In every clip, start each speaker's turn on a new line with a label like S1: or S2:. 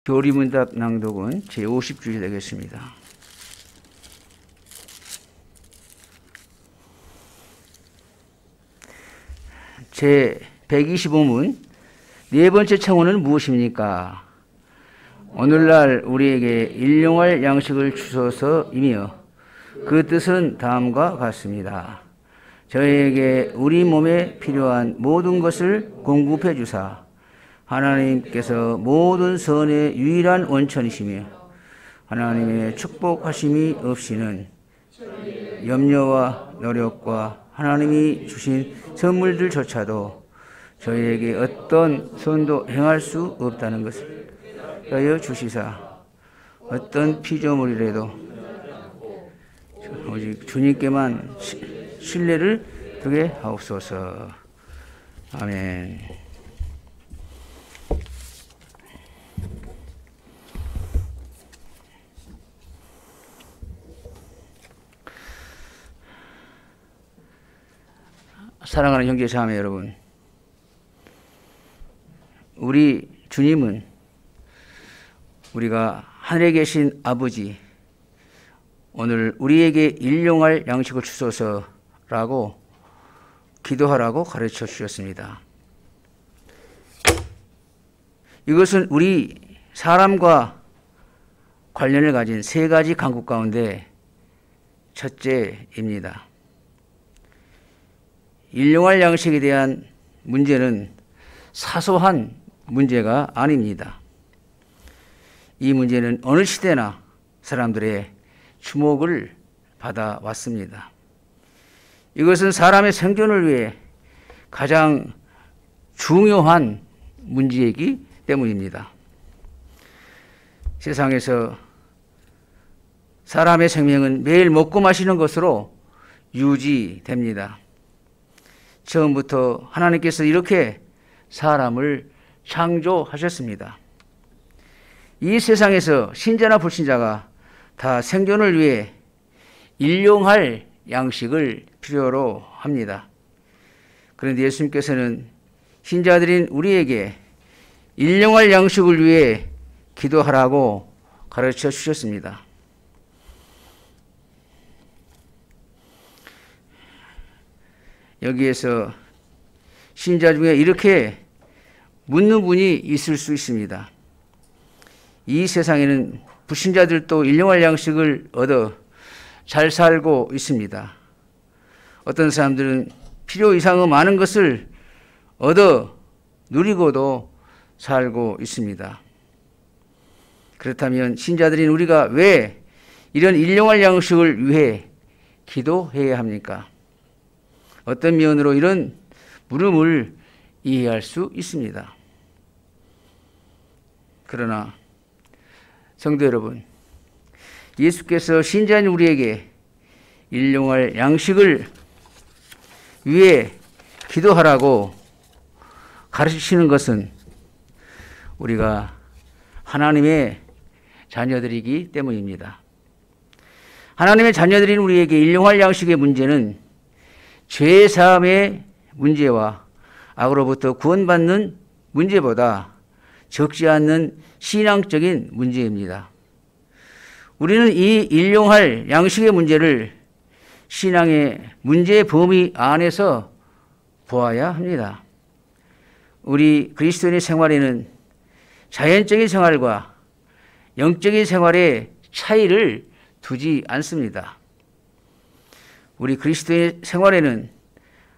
S1: 교리문답 낭독은 제50주일 되겠습니다. 제125문 네 번째 청혼은 무엇입니까? 오늘날 우리에게 일용할 양식을 주소서이며 그 뜻은 다음과 같습니다. 저희에게 우리 몸에 필요한 모든 것을 공급해 주사 하나님께서 모든 선의 유일한 원천이시며 하나님의 축복하심이 없이는 염려와 노력과 하나님이 주신 선물들조차도 저희에게 어떤 선도 행할 수 없다는 것을 깨달아 주시사 어떤 피조물이라도 오직 주님께만 신뢰를 두게 하옵소서. 아멘. 사랑하는 형제 자매 여러분, 우리 주님은 우리가 하늘에 계신 아버지, 오늘 우리에게 일용할 양식을 주소서라고 기도하라고 가르쳐 주셨습니다. 이것은 우리 사람과 관련을 가진 세 가지 간구 가운데 첫째입니다. 일용할 양식에 대한 문제는 사소한 문제가 아닙니다. 이 문제는 어느 시대나 사람들의 주목을 받아왔습니다. 이것은 사람의 생존을 위해 가장 중요한 문제이기 때문입니다. 세상에서 사람의 생명은 매일 먹고 마시는 것으로 유지됩니다. 처음부터 하나님께서 이렇게 사람을 창조하셨습니다. 이 세상에서 신자나 불신자가 다 생존을 위해 일용할 양식을 필요로 합니다. 그런데 예수님께서는 신자들인 우리에게 일용할 양식을 위해 기도하라고 가르쳐 주셨습니다. 여기에서 신자 중에 이렇게 묻는 분이 있을 수 있습니다. 이 세상에는 불신자들도 일용할 양식을 얻어 잘 살고 있습니다. 어떤 사람들은 필요 이상의 많은 것을 얻어 누리고도 살고 있습니다. 그렇다면 신자들인 우리가 왜 이런 일용할 양식을 위해 기도해야 합니까? 어떤 면으로 이런 물음을 이해할 수 있습니다. 그러나 성도 여러분, 예수께서 신자인 우리에게 일용할 양식을 위해 기도하라고 가르치시는 것은 우리가 하나님의 자녀들이기 때문입니다. 하나님의 자녀들인 우리에게 일용할 양식의 문제는 죄사함의 문제와 악으로부터 구원받는 문제보다 적지 않는 신앙적인 문제입니다. 우리는 이 일용할 양식의 문제를 신앙의 문제의 범위 안에서 보아야 합니다. 우리 그리스도인의 생활에는 자연적인 생활과 영적인 생활의 차이를 두지 않습니다. 우리 그리스도인의 생활에는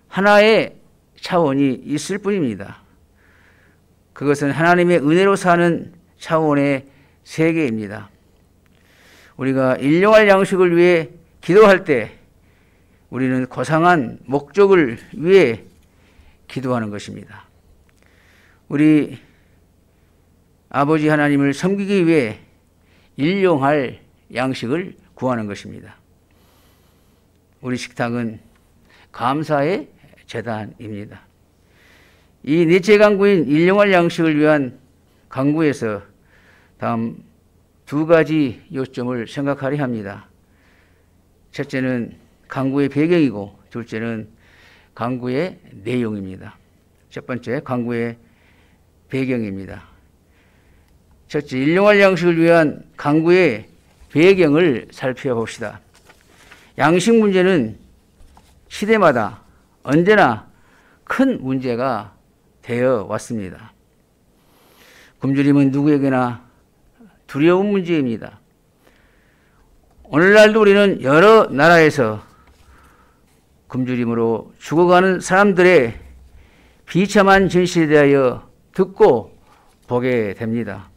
S1: 하나의 차원이 있을 뿐입니다. 그것은 하나님의 은혜로 사는 차원의 세계입니다. 우리가 일용할 양식을 위해 기도할 때 우리는 고상한 목적을 위해 기도하는 것입니다. 우리 아버지 하나님을 섬기기 위해 일용할 양식을 구하는 것입니다. 우리 식탁은 감사의 제단입니다. 이 넷째 강구인 일용할 양식을 위한 강구에서 다음 두 가지 요점을 생각하려 합니다. 첫째는 강구의 배경이고 둘째는 강구의 내용입니다. 첫 번째, 강구의 배경입니다. 첫째, 일용할 양식을 위한 강구의 배경을 살펴봅시다. 양식 문제는 시대마다 언제나 큰 문제가 되어 왔습니다. 굶주림은 누구에게나 두려운 문제입니다. 오늘날도 우리는 여러 나라에서 굶주림으로 죽어가는 사람들의 비참한 진실에 대하여 듣고 보게 됩니다.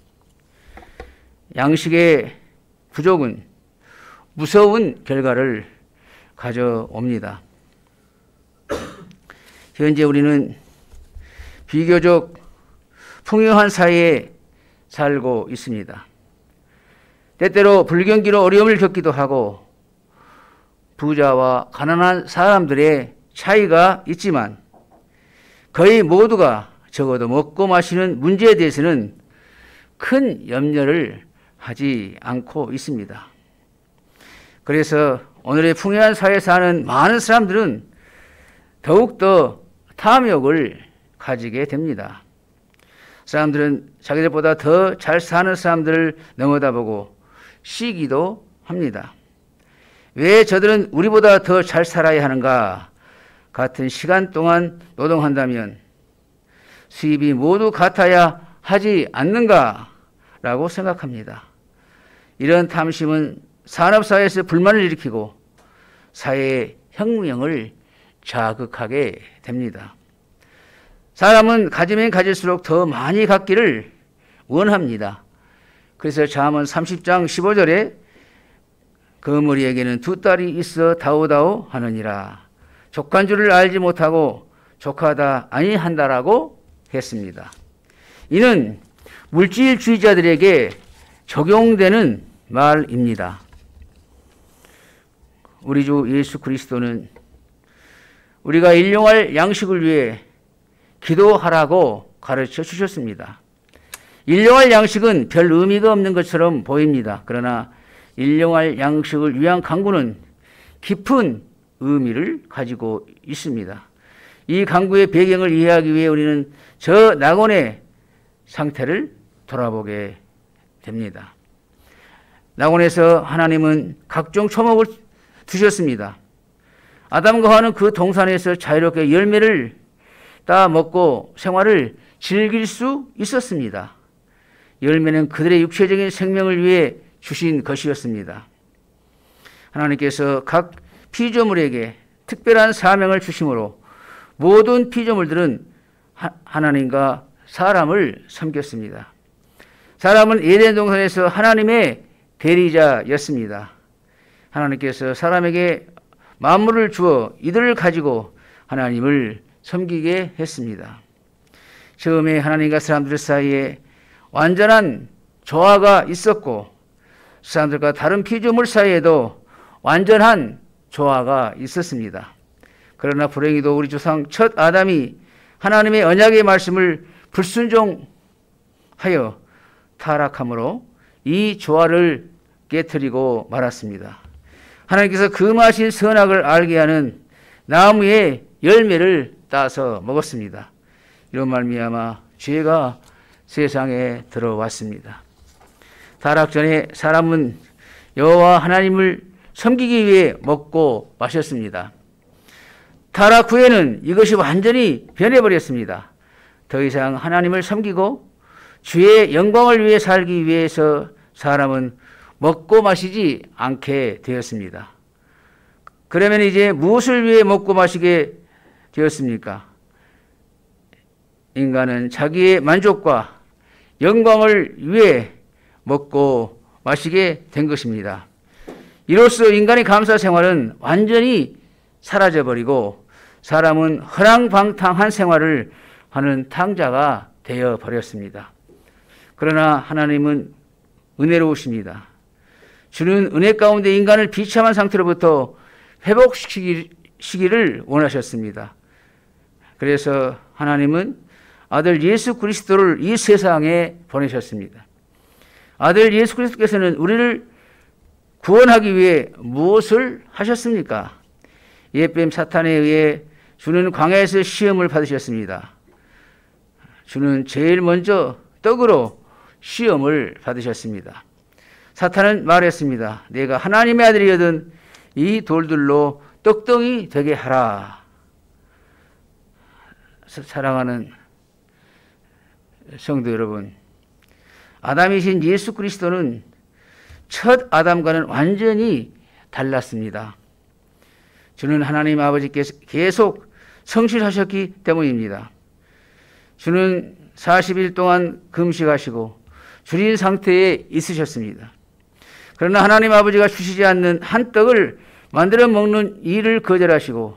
S1: 양식의 부족은 무서운 결과를 가져옵니다. 현재 우리는 비교적 풍요한 사회에 살고 있습니다. 때때로 불경기로 어려움을 겪기도 하고 부자와 가난한 사람들의 차이가 있지만 거의 모두가 적어도 먹고 마시는 문제에 대해서는 큰 염려를 하지 않고 있습니다. 그래서 오늘의 풍요한 사회에 사는 많은 사람들은 더욱더 탐욕을 가지게 됩니다. 사람들은 자기들보다 더 잘 사는 사람들을 넘어다보고 시기도 합니다. 왜 저들은 우리보다 더 잘 살아야 하는가? 같은 시간 동안 노동한다면 수입이 모두 같아야 하지 않는가? 라고 생각합니다. 이런 탐심은 산업사회에서 불만을 일으키고 사회의 혁명을 자극하게 됩니다. 사람은 가지면 가질수록 더 많이 갖기를 원합니다. 그래서 잠언 30장 15절에 거머리에게는 두 딸이 있어 다오다오 하느니라. 족한 줄을 알지 못하고 족하다 아니한다라고 했습니다. 이는 물질주의자들에게 적용되는 말입니다. 우리 주 예수 그리스도는 우리가 일용할 양식을 위해 기도하라고 가르쳐 주셨습니다. 일용할 양식은 별 의미가 없는 것처럼 보입니다. 그러나 일용할 양식을 위한 강구는 깊은 의미를 가지고 있습니다. 이 강구의 배경을 이해하기 위해 우리는 저 낙원의 상태를 돌아보게 됩니다. 낙원에서 하나님은 각종 초목을 두셨습니다. 아담과 하와는 그 동산에서 자유롭게 열매를 따 먹고 생활을 즐길 수 있었습니다. 열매는 그들의 육체적인 생명을 위해 주신 것이었습니다. 하나님께서 각 피조물에게 특별한 사명을 주심으로 모든 피조물들은 하나님과 사람을 섬겼습니다. 사람은 에덴 동산에서 하나님의 대리자였습니다. 하나님께서 사람에게 만물을 주어 이들을 가지고 하나님을 섬기게 했습니다. 처음에 하나님과 사람들 사이에 완전한 조화가 있었고 사람들과 다른 피조물 사이에도 완전한 조화가 있었습니다. 그러나 불행히도 우리 조상 첫 아담이 하나님의 언약의 말씀을 불순종하여 타락함으로 이 조화를 깨뜨리고 말았습니다. 하나님께서 금하신 선악을 알게 하는 나무의 열매를 따서 먹었습니다. 이런 말미암아 죄가 세상에 들어왔습니다. 타락 전에 사람은 여호와 하나님을 섬기기 위해 먹고 마셨습니다. 타락 후에는 이것이 완전히 변해버렸습니다. 더 이상 하나님을 섬기고 주의 영광을 위해 살기 위해서 사람은 먹고 마시지 않게 되었습니다. 그러면 이제 무엇을 위해 먹고 마시게 되었습니까? 인간은 자기의 만족과 영광을 위해 먹고 마시게 된 것입니다. 이로써 인간의 감사 생활은 완전히 사라져버리고 사람은 허랑방탕한 생활을 하는 탕자가 되어버렸습니다. 그러나 하나님은 은혜로우십니다. 주는 은혜 가운데 인간을 비참한 상태로부터 회복시키기를 원하셨습니다. 그래서 하나님은 아들 예수 그리스도를 이 세상에 보내셨습니다. 아들 예수 그리스도께서는 우리를 구원하기 위해 무엇을 하셨습니까? 옛뱀 사탄에 의해 주는 광야에서 시험을 받으셨습니다. 주는 제일 먼저 떡으로 시험을 받으셨습니다. 사탄은 말했습니다. 내가 하나님의 아들이거든 이 돌들로 떡덩이 되게 하라. 사랑하는 성도 여러분, 아담이신 예수 그리스도는 첫 아담과는 완전히 달랐습니다. 주는 하나님 아버지께서 계속 성실하셨기 때문입니다. 주는 40일 동안 금식하시고 줄인 상태에 있으셨습니다. 그러나 하나님 아버지가 주시지 않는 한 떡을 만들어 먹는 일을 거절하시고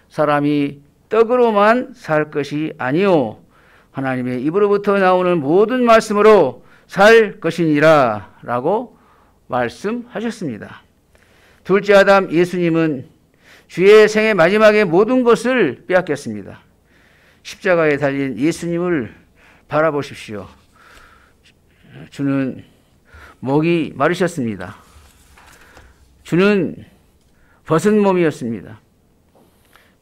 S1: 사람이 떡으로만 살 것이 아니요 하나님의 입으로부터 나오는 모든 말씀으로 살 것이니라 라고 말씀하셨습니다. 둘째 아담 예수님은 주의 생애 마지막에 모든 것을 빼앗겼습니다. 십자가에 달린 예수님을 바라보십시오. 주는 목이 마르셨습니다. 주는 벗은 몸이었습니다.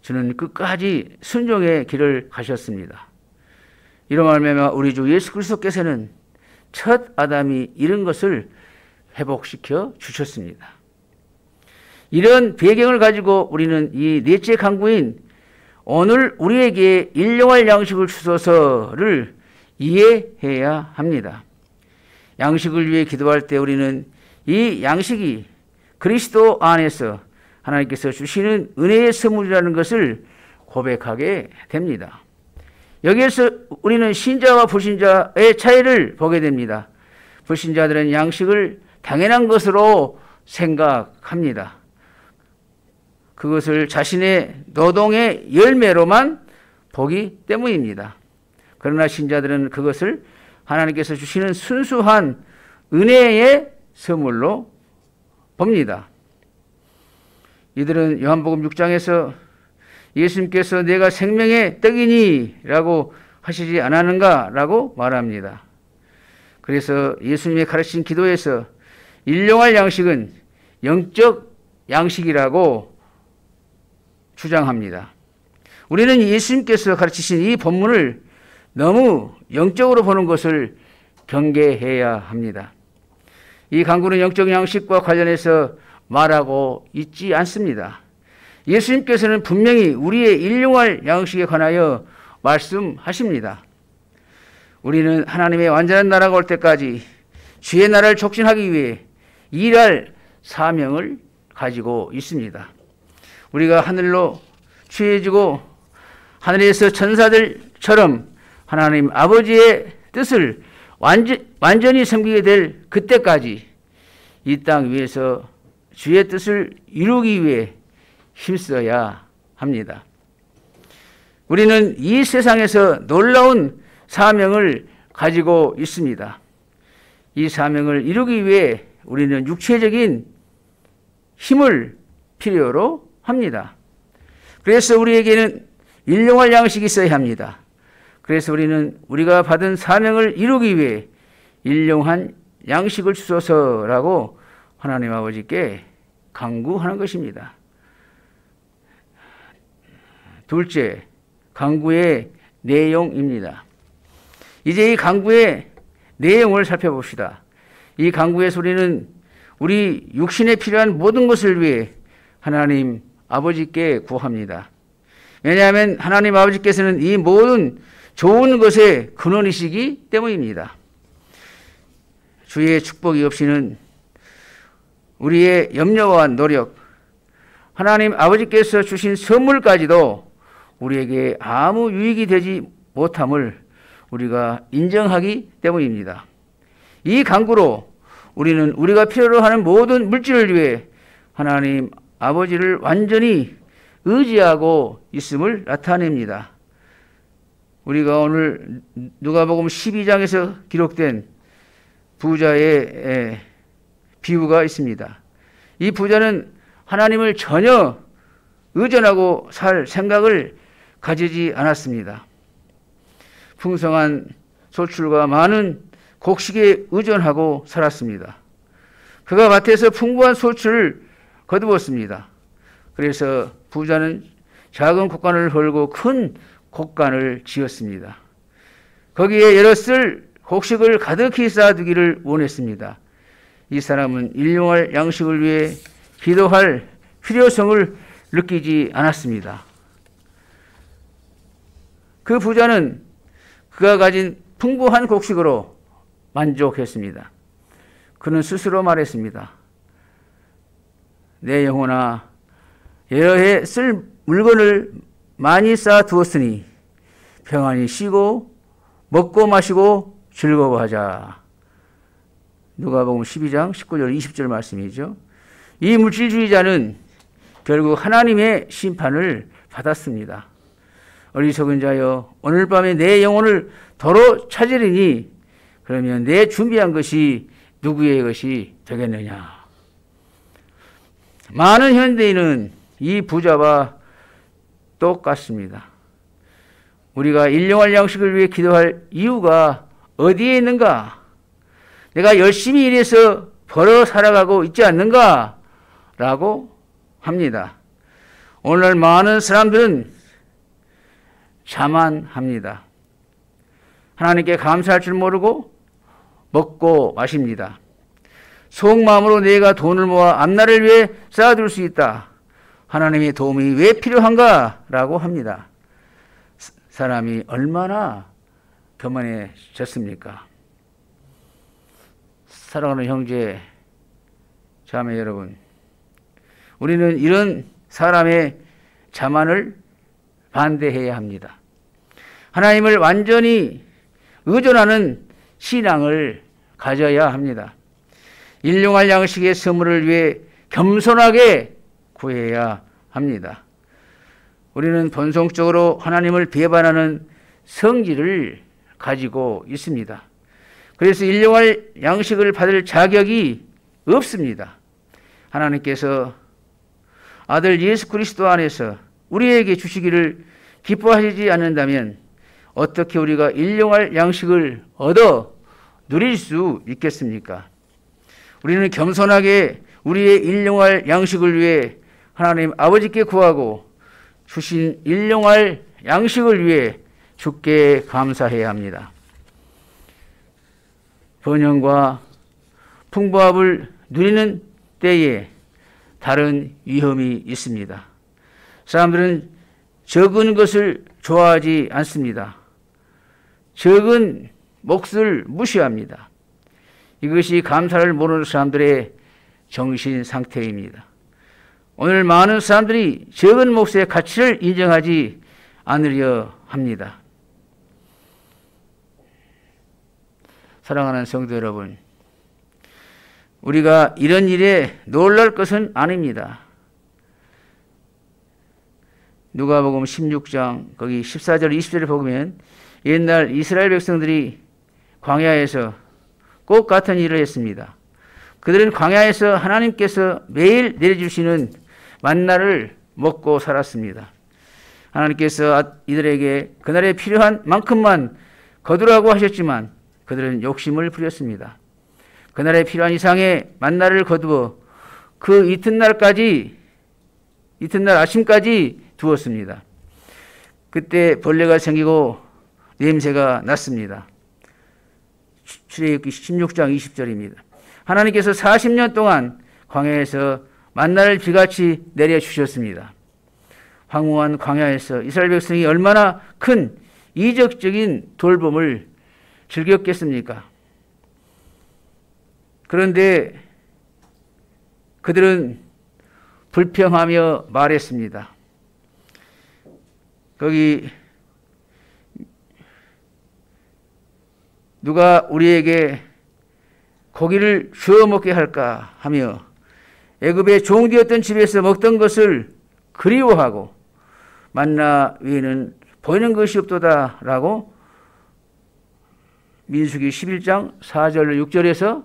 S1: 주는 끝까지 순종의 길을 가셨습니다. 이로 말미암아 우리 주 예수 그리스도께서는 첫 아담이 잃은 것을 회복시켜 주셨습니다. 이런 배경을 가지고 우리는 이 넷째 강구인 오늘 우리에게 일용할 양식을 주소서를 이해해야 합니다. 양식을 위해 기도할 때 우리는 이 양식이 그리스도 안에서 하나님께서 주시는 은혜의 선물이라는 것을 고백하게 됩니다. 여기에서 우리는 신자와 불신자의 차이를 보게 됩니다. 불신자들은 양식을 당연한 것으로 생각합니다. 그것을 자신의 노동의 열매로만 보기 때문입니다. 그러나 신자들은 그것을 하나님께서 주시는 순수한 은혜의 선물로 봅니다. 이들은 요한복음 6장에서 예수님께서 내가 생명의 떡이니 라고 하시지 않았는가 라고 말합니다. 그래서 예수님의 가르친 기도에서 일용할 양식은 영적 양식이라고 주장합니다. 우리는 예수님께서 가르치신 이 본문을 너무 영적으로 보는 것을 경계해야 합니다. 이 강구는 영적 양식과 관련해서 말하고 있지 않습니다. 예수님께서는 분명히 우리의 일용할 양식에 관하여 말씀하십니다. 우리는 하나님의 완전한 나라가 올 때까지 주의 나라를 촉진하기 위해 일할 사명을 가지고 있습니다. 우리가 하늘로 취해지고 하늘에서 천사들처럼 하나님 아버지의 뜻을 완전히 섬기게 될 그때까지 이 땅 위에서 주의 뜻을 이루기 위해 힘써야 합니다. 우리는 이 세상에서 놀라운 사명을 가지고 있습니다. 이 사명을 이루기 위해 우리는 육체적인 힘을 필요로 합니다. 그래서 우리에게는 일용할 양식이 있어야 합니다. 그래서 우리는 우리가 받은 사명을 이루기 위해 일용한 양식을 주소서라고 하나님 아버지께 간구하는 것입니다. 둘째, 간구의 내용입니다. 이제 이 간구의 내용을 살펴봅시다. 이 간구의 소리는 우리 육신에 필요한 모든 것을 위해 하나님 아버지께 구합니다. 왜냐하면 하나님 아버지께서는 이 모든 좋은 것의 근원이시기 때문입니다. 주의 축복이 없이는 우리의 염려와 노력, 하나님 아버지께서 주신 선물까지도 우리에게 아무 유익이 되지 못함을 우리가 인정하기 때문입니다. 이 간구로 우리는 우리가 필요로 하는 모든 물질을 위해 하나님 아버지를 완전히 의지하고 있음을 나타냅니다. 우리가 오늘 누가복음 12장에서 기록된 부자의 비유가 있습니다. 이 부자는 하나님을 전혀 의존하고 살 생각을 가지지 않았습니다. 풍성한 소출과 많은 곡식에 의존하고 살았습니다. 그가 밭에서 풍부한 소출을 거두었습니다. 그래서 부자는 작은 곡간을 헐고 큰 곡간을 지었습니다. 거기에 여럿을 곡식을 가득히 쌓아두기를 원했습니다. 이 사람은 일용할 양식을 위해 기도할 필요성을 느끼지 않았습니다. 그 부자는 그가 가진 풍부한 곡식으로 만족했습니다. 그는 스스로 말했습니다. 내 영혼아, 여러 해 쓸 물건을 많이 쌓아두었으니 평안히 쉬고 먹고 마시고 즐거워하자. 누가복음 12장 19절 20절 말씀이죠. 이 물질주의자는 결국 하나님의 심판을 받았습니다. 어리석은 자여, 오늘 밤에 내 영혼을 도로 찾으리니 그러면 내 준비한 것이 누구의 것이 되겠느냐. 많은 현대인은 이 부자와 똑같습니다. 우리가 일용할 양식을 위해 기도할 이유가 어디에 있는가? 내가 열심히 일해서 벌어 살아가고 있지 않는가? 라고 합니다. 오늘날 많은 사람들은 자만합니다. 하나님께 감사할 줄 모르고 먹고 마십니다. 속마음으로 내가 돈을 모아 앞날을 위해 쌓아둘 수 있다. 하나님의 도움이 왜 필요한가? 라고 합니다. 사람이 얼마나 교만해졌습니까? 사랑하는 형제, 자매 여러분, 우리는 이런 사람의 자만을 반대해야 합니다. 하나님을 완전히 의존하는 신앙을 가져야 합니다. 일용할 양식의 선물을 위해 겸손하게 구해야 합니다. 우리는 본성적으로 하나님을 배반하는 성질을 가지고 있습니다. 그래서 일용할 양식을 받을 자격이 없습니다. 하나님께서 아들 예수 그리스도 안에서 우리에게 주시기를 기뻐하시지 않는다면 어떻게 우리가 일용할 양식을 얻어 누릴 수 있겠습니까? 우리는 겸손하게 우리의 일용할 양식을 위해 하나님 아버지께 구하고 주신 일용할 양식을 위해 주께 감사해야 합니다. 번영과 풍부함을 누리는 때에 다른 위험이 있습니다. 사람들은 적은 것을 좋아하지 않습니다. 적은 몫을 무시합니다. 이것이 감사를 모르는 사람들의 정신 상태입니다. 오늘 많은 사람들이 적은 몫의 가치를 인정하지 않으려 합니다. 사랑하는 성도 여러분, 우리가 이런 일에 놀랄 것은 아닙니다. 누가복음 16장 거기 14절 20절을 보면 옛날 이스라엘 백성들이 광야에서 꼭 같은 일을 했습니다. 그들은 광야에서 하나님께서 매일 내려주시는 만나를 먹고 살았습니다. 하나님께서 이들에게 그날에 필요한 만큼만 거두라고 하셨지만 그들은 욕심을 부렸습니다. 그날에 필요한 이상의 만나를 거두어 그 이튿날 아침까지 두었습니다. 그때 벌레가 생기고 냄새가 났습니다. 출애굽기 16장 20절입니다. 하나님께서 40년 동안 광야에서 만나를 비같이 내려주셨습니다. 황무한 광야에서 이스라엘 백성이 얼마나 큰 이적적인 돌봄을 즐겼겠습니까? 그런데 그들은 불평하며 말했습니다. 거기 누가 우리에게 고기를 주워 먹게 할까 하며 애굽의 종되었던 집에서 먹던 것을 그리워하고 만나 위에는 보이는 것이 없도다라고 민수기 11장 4절 6절에서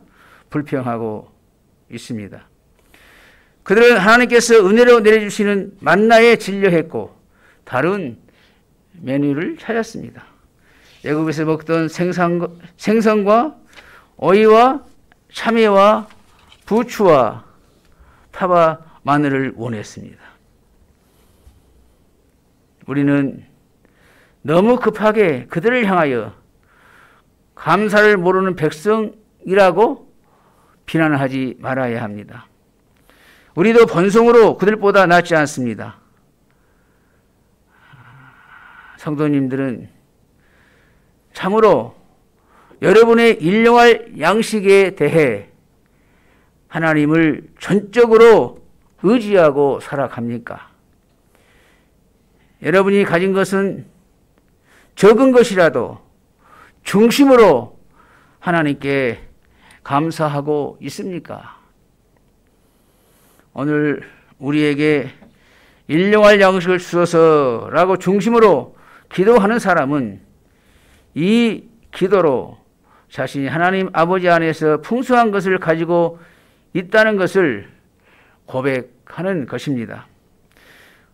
S1: 불평하고 있습니다. 그들은 하나님께서 은혜로 내려주시는 만나에 진려했고 다른 메뉴를 찾았습니다. 애굽에서 먹던 생선과 오이와 참외와 부추와 파와 마늘을 원했습니다. 우리는 너무 급하게 그들을 향하여 감사를 모르는 백성이라고 비난하지 말아야 합니다. 우리도 번성으로 그들보다 낫지 않습니다. 성도님들은 참으로 여러분의 일용할 양식에 대해 하나님을 전적으로 의지하고 살아갑니까? 여러분이 가진 것은 적은 것이라도 중심으로 하나님께 감사하고 있습니까? 오늘 우리에게 일용할 양식을 주소서라고 중심으로 기도하는 사람은 이 기도로 자신이 하나님 아버지 안에서 풍성한 것을 가지고 있다는 것을 고백하는 것입니다.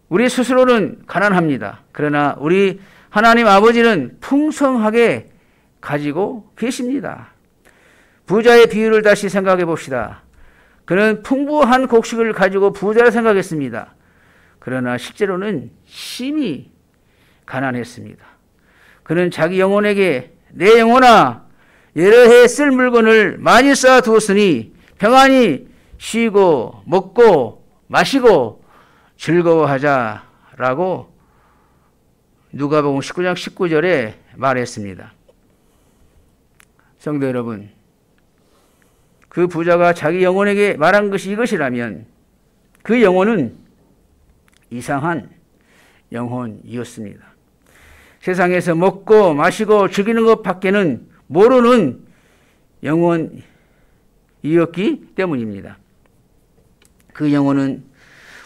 S1: 우리 스스로는 가난합니다. 그러나 우리 하나님 아버지는 풍성하게 가지고 계십니다. 부자의 비유를 다시 생각해 봅시다. 그는 풍부한 곡식을 가지고 부자라 생각했습니다. 그러나 실제로는 심히 가난했습니다. 그는 자기 영혼에게 내 영혼아 여러 해 쓸 물건을 많이 쌓아두었으니 평안히 쉬고 먹고 마시고 즐거워하자라고 누가복음 19장 19절에 말했습니다. 성도 여러분, 그 부자가 자기 영혼에게 말한 것이 이것이라면 그 영혼은 이상한 영혼이었습니다. 세상에서 먹고 마시고 즐기는 것 밖에는 모르는 영혼이었기 때문입니다. 그 영혼은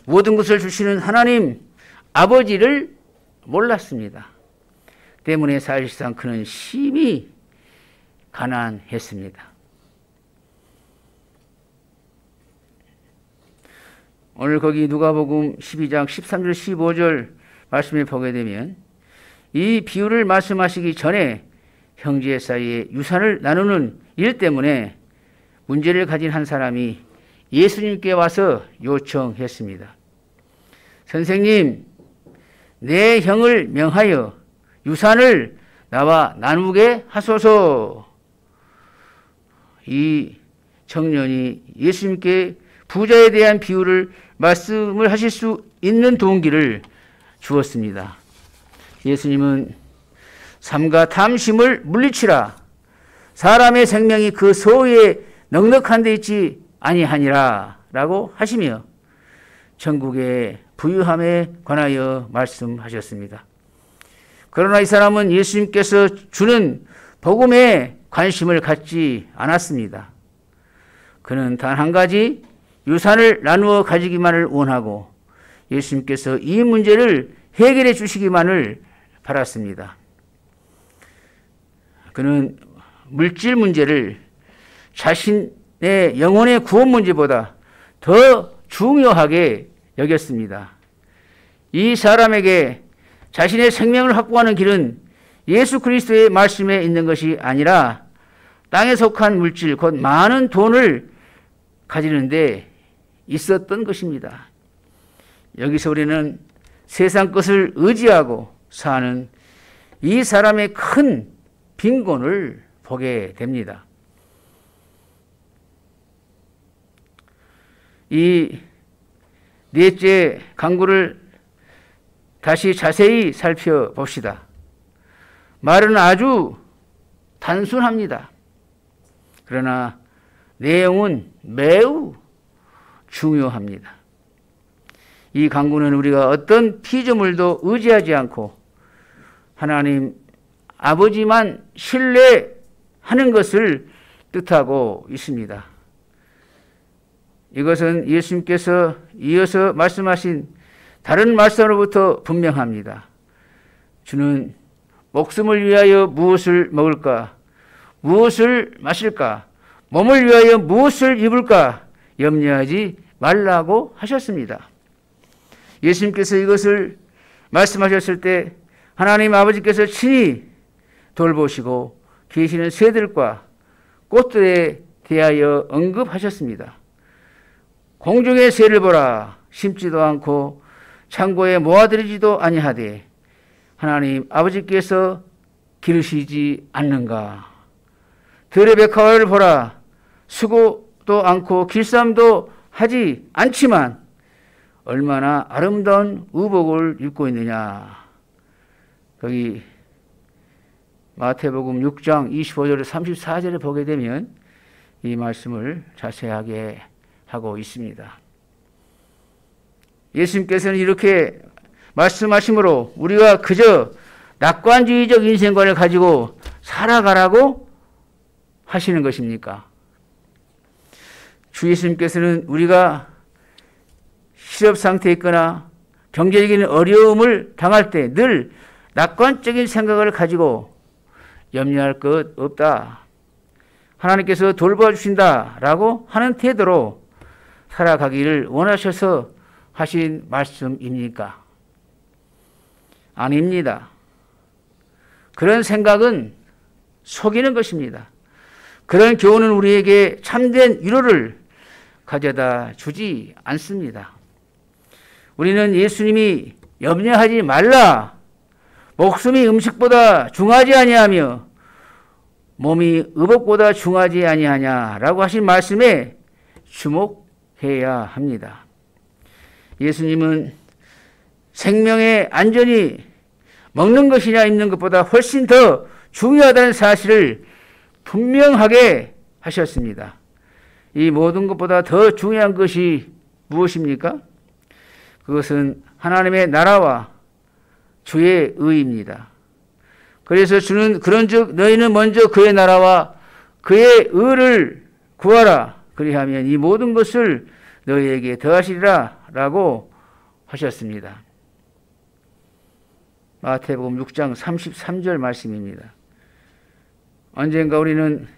S1: 모든 것을 주시는 하나님 아버지를 몰랐습니다. 때문에 사실상 그는 심히 가난했습니다. 오늘 거기 누가복음 12장 13절 15절 말씀을 보게 되면 이 비유를 말씀하시기 전에 형제 사이에 유산을 나누는 일 때문에 문제를 가진 한 사람이 예수님께 와서 요청했습니다. 선생님, 내 형을 명하여 유산을 나와 나누게 하소서. 이 청년이 예수님께 부자에 대한 비유를 말씀을 하실 수 있는 동기를 주었습니다. 예수님은 삼가 탐심을 물리치라. 사람의 생명이 그 소위에 넉넉한 데 있지 아니하니라 라고 하시며 천국의 부유함에 관하여 말씀하셨습니다. 그러나 이 사람은 예수님께서 주는 복음에 관심을 갖지 않았습니다. 그는 단 한 가지 유산을 나누어 가지기만을 원하고 예수님께서 이 문제를 해결해 주시기만을 바랐습니다. 그는 물질 문제를 자신의 영혼의 구원 문제보다 더 중요하게 여겼습니다. 이 사람에게 자신의 생명을 확보하는 길은 예수 그리스도의 말씀에 있는 것이 아니라 땅에 속한 물질, 곧 많은 돈을 가지는데 있었던 것입니다. 여기서 우리는 세상 것을 의지하고 사는 이 사람의 큰 빈곤을 보게 됩니다. 이 넷째 강구를 다시 자세히 살펴봅시다. 말은 아주 단순합니다. 그러나 내용은 매우 중요합니다. 이 강구는 우리가 어떤 피조물도 의지하지 않고 하나님 아버지만 신뢰하는 것을 뜻하고 있습니다. 이것은 예수님께서 이어서 말씀하신 다른 말씀으로부터 분명합니다. 주는 목숨을 위하여 무엇을 먹을까? 무엇을 마실까? 몸을 위하여 무엇을 입을까? 염려하지 말라고 하셨습니다. 예수님께서 이것을 말씀하셨을 때 하나님 아버지께서 친히 돌보시고 계시는 새들과 꽃들에 대하여 언급하셨습니다. 공중의 새를 보라. 심지도 않고 창고에 모아들이지도 아니하되 하나님 아버지께서 기르시지 않는가 들의 백화를 보라. 수고도 않고 길쌈도 하지 않지만 얼마나 아름다운 의복을 입고 있느냐. 거기 마태복음 6장 25절에 34절에 보게 되면 이 말씀을 자세하게 하고 있습니다. 예수님께서는 이렇게 말씀하심으로 우리가 그저 낙관주의적 인생관을 가지고 살아가라고 하시는 것입니까? 주 예수님께서는 우리가 실업 상태에 있거나 경제적인 어려움을 당할 때 늘 낙관적인 생각을 가지고 염려할 것 없다. 하나님께서 돌봐주신다라고 하는 태도로 살아가기를 원하셔서 하신 말씀입니까? 아닙니다. 그런 생각은 속이는 것입니다. 그런 교훈은 우리에게 참된 위로를 가져다 주지 않습니다. 우리는 예수님이 염려하지 말라, 목숨이 음식보다 중하지 아니하며 몸이 의복보다 중하지 아니하냐라고 하신 말씀에 주목해야 합니다. 예수님은 생명의 안전이 먹는 것이냐 입는 것보다 훨씬 더 중요하다는 사실을 분명하게 하셨습니다. 이 모든 것보다 더 중요한 것이 무엇입니까? 그것은 하나님의 나라와 주의 의입니다. 그래서 주는 그런즉 너희는 먼저 그의 나라와 그의 의를 구하라. 그리하면 이 모든 것을 너희에게 더하시리라 라고 하셨습니다. 마태복음 6장 33절 말씀입니다. 언젠가 우리는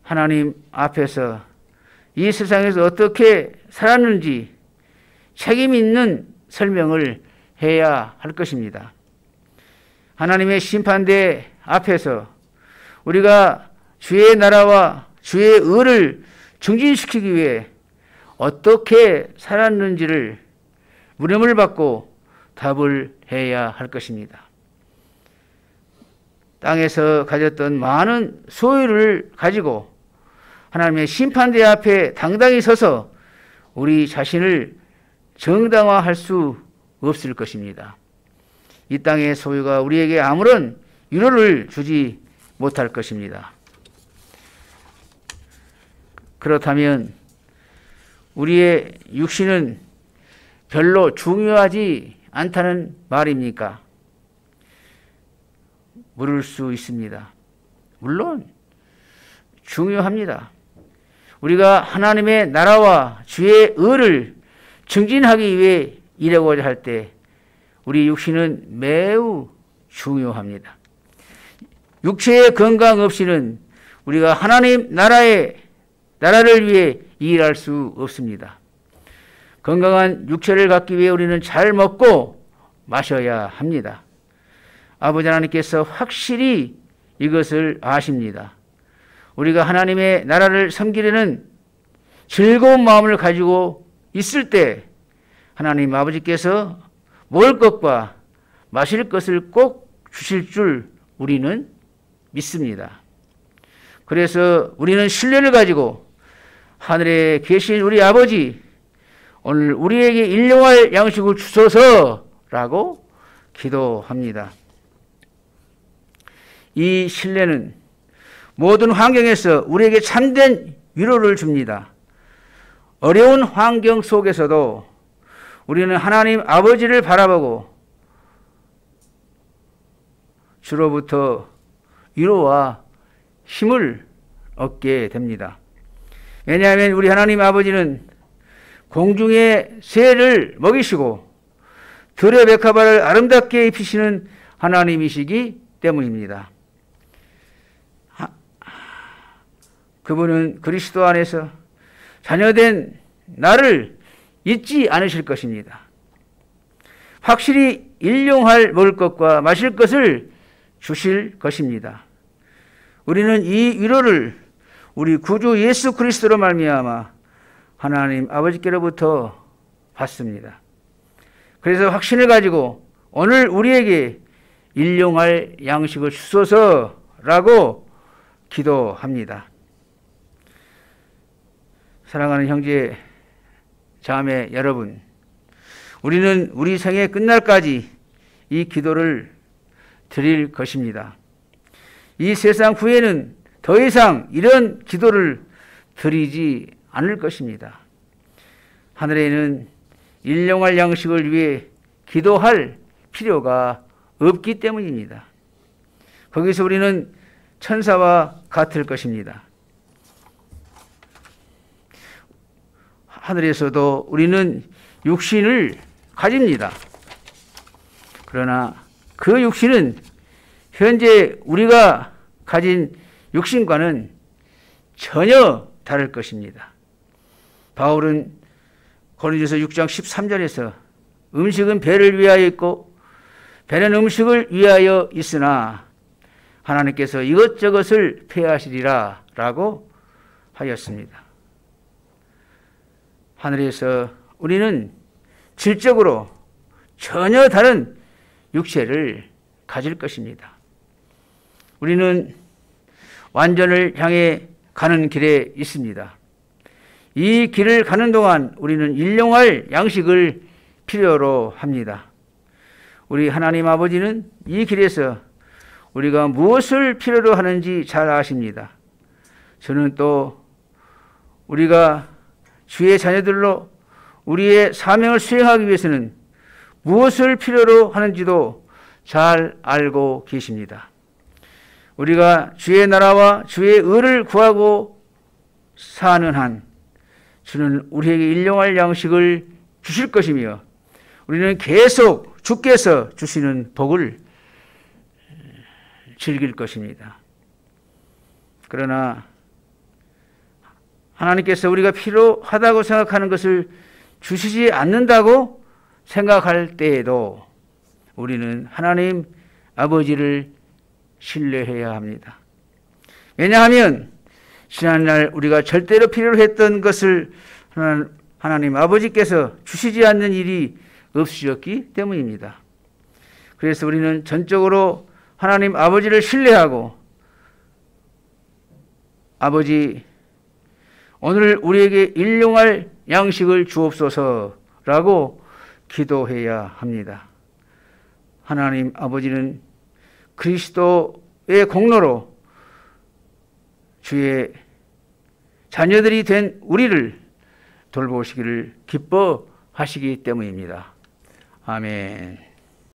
S1: 하나님 앞에서 이 세상에서 어떻게 살았는지 책임 있는 설명을 해야 할 것입니다. 하나님의 심판대 앞에서 우리가 주의 나라와 주의 의를 증진시키기 위해 어떻게 살았는지를 물음을 받고 답을 해야 할 것입니다. 땅에서 가졌던 많은 소유를 가지고 하나님의 심판대 앞에 당당히 서서 우리 자신을 정당화할 수 없을 것입니다. 이 땅의 소유가 우리에게 아무런 위로를 주지 못할 것입니다. 그렇다면 우리의 육신은 별로 중요하지 않다는 말입니까? 물을 수 있습니다. 물론 중요합니다. 우리가 하나님의 나라와 주의 의를 증진하기 위해 일하고자 할 때 우리 육신은 매우 중요합니다. 육체의 건강 없이는 우리가 하나님 나라를 위해 일할 수 없습니다. 건강한 육체를 갖기 위해 우리는 잘 먹고 마셔야 합니다. 아버지 하나님께서 확실히 이것을 아십니다. 우리가 하나님의 나라를 섬기려는 즐거운 마음을 가지고 있을 때 하나님 아버지께서 먹을 것과 마실 것을 꼭 주실 줄 우리는 믿습니다. 그래서 우리는 신뢰를 가지고 하늘에 계신 우리 아버지, 오늘 우리에게 일용할 양식을 주소서라고 기도합니다. 이 신뢰는 모든 환경에서 우리에게 참된 위로를 줍니다. 어려운 환경 속에서도 우리는 하나님 아버지를 바라보고 주로부터 위로와 힘을 얻게 됩니다. 왜냐하면 우리 하나님 아버지는 공중의 새를 먹이시고 들의 백합화를 아름답게 입히시는 하나님이시기 때문입니다. 그분은 그리스도 안에서 자녀된 나를 잊지 않으실 것입니다. 확실히 일용할 먹을 것과 마실 것을 주실 것입니다. 우리는 이 위로를 우리 구주 예수 그리스도로 말미암아 하나님 아버지께로부터 받습니다. 그래서 확신을 가지고 오늘 우리에게 일용할 양식을 주소서라고 기도합니다. 사랑하는 형제 자매 여러분, 우리는 우리 생애 끝날까지 이 기도를 드릴 것입니다. 이 세상 후에는 더 이상 이런 기도를 드리지 않을 것입니다. 하늘에는 일용할 양식을 위해 기도할 필요가 없기 때문입니다. 거기서 우리는 천사와 같을 것입니다. 하늘에서도 우리는 육신을 가집니다. 그러나 그 육신은 현재 우리가 가진 육신과는 전혀 다를 것입니다. 바울은 고린도서 6장 13절에서 음식은 배를 위하여 있고 배는 음식을 위하여 있으나 하나님께서 이것저것을 폐하시리라 라고 하였습니다. 하늘에서 우리는 질적으로 전혀 다른 육체를 가질 것입니다. 우리는 완전을 향해 가는 길에 있습니다. 이 길을 가는 동안 우리는 일용할 양식을 필요로 합니다. 우리 하나님 아버지는 이 길에서 우리가 무엇을 필요로 하는지 잘 아십니다. 저는 또 우리가 주의 자녀들로 우리의 사명을 수행하기 위해서는 무엇을 필요로 하는지도 잘 알고 계십니다. 우리가 주의 나라와 주의 의를 구하고 사는 한 주는 우리에게 일용할 양식을 주실 것이며 우리는 계속 주께서 주시는 복을 즐길 것입니다. 그러나 하나님께서 우리가 필요하다고 생각하는 것을 주시지 않는다고 생각할 때에도 우리는 하나님 아버지를 신뢰해야 합니다. 왜냐하면 지난날 우리가 절대로 필요로 했던 것을 하나님 아버지께서 주시지 않는 일이 없으셨기 때문입니다. 그래서 우리는 전적으로 하나님 아버지를 신뢰하고 아버지 오늘 우리에게 일용할 양식을 주옵소서라고 기도해야 합니다. 하나님 아버지는 그리스도의 공로로 주의 자녀들이 된 우리를 돌보시기를 기뻐하시기 때문입니다. 아멘.